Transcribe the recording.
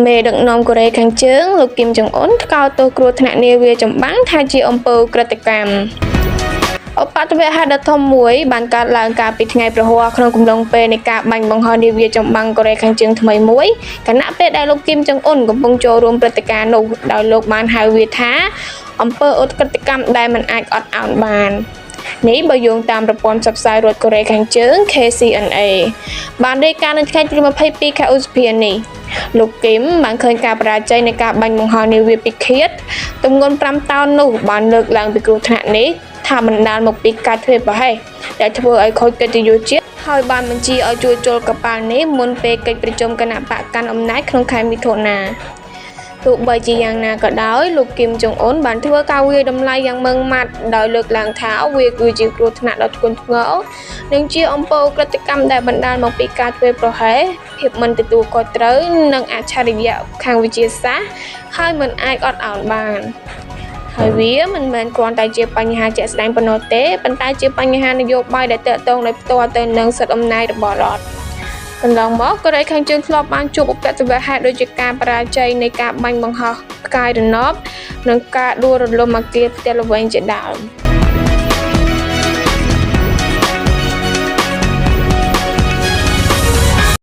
មេដឹកនាំកូរ៉េខាងជើងលោកគីមចុងអ៊ុនថ្កោលទោសគ្រោះថ្នាក់នាវាចម្បាំងថាជាអំពើក្រតកម្មឧបទ្ទវហេតុដ៏ធំមួយបានកើតឡើងកាលពីថ្ងៃប្រហ័សក្នុងកំឡុងពេលនៃការបាញ់បង្ហោះនាវាចម្បាំងកូរ៉េខាងជើងថ្មីមួយខណៈពេលដែលលោកគីមចុងអ៊ុនកំពុងចូលរួមព្រឹត្តិការណ៍នោះដោយលោកបានហៅវាថាអំពើឧក្រិដ្ឋកម្មដែលមិនអាចអត់ឱនបាននេះបើយោងតាមប្រព័ន្ធផ្សព្វផ្សាយរដ្ឋកូរ៉េខាងជើង KCNA បានរាយការណ៍នៅថ្ងៃទី22ខែឧសភានេះលោកគីមបានឃើញការបរាជ័យនៃការបាញ់បង្ហោះនាវាពិឃាតទម្ងន់5តោននោះបានលើកឡើងពីគ្រោះថ្នាក់នេះថាបណ្ដាលមកពីការធ្វេសប្រហែសដែលធ្វើឲ្យខូចកិត្តិយសជាតិហើយបានបញ្ជាឲ្យជួសជុលកប៉ាល់នេះមុនពេលកិច្ចប្រជុំគណៈបកកាន់អំណាចក្នុងខែមិថុនាទោះបីជាយ៉ាងណាក៏ដោយលោកគីមចុងអ៊ុនបានធ្វើការវាយតម្លៃយ៉ាងម៉ឺងម៉ាត់ដោយលើកឡើងថាវាគឺជាគ្រោះថ្នាក់ដ៏ធ្ងន់ធ្ងរនិងជាអំពើឧក្រិដ្ឋកម្មដែលបណ្ដាលមកពីការធ្វេសប្រហែសភាពមិនទទួលខុសត្រូវនិងអច្ឆរិយៈខាងវិទ្យាសាស្ត្រហើយមិនអាចអត់ឱនបានហើយវាមិនមែនគ្រាន់តែជាបញ្ហាជាក់ស្ដែងប៉ុណ្ណោះទេប៉ុន្តែជាបញ្ហានយោបាយដែលទាក់ទងដោយផ្ទាល់ទៅនឹងសិទ្ធិអំណាចរបស់រដ្ឋកន្លងមកកូរ៉េខាងជើងធ្លាប់បានជួបឧបទ្ទវហេតុដូចជាការបរាជ័យនៃការបាញ់បង្ហោះផ្កាយរណបនិងការដួលរលំអគារផ្ទះល្វែងជាដើម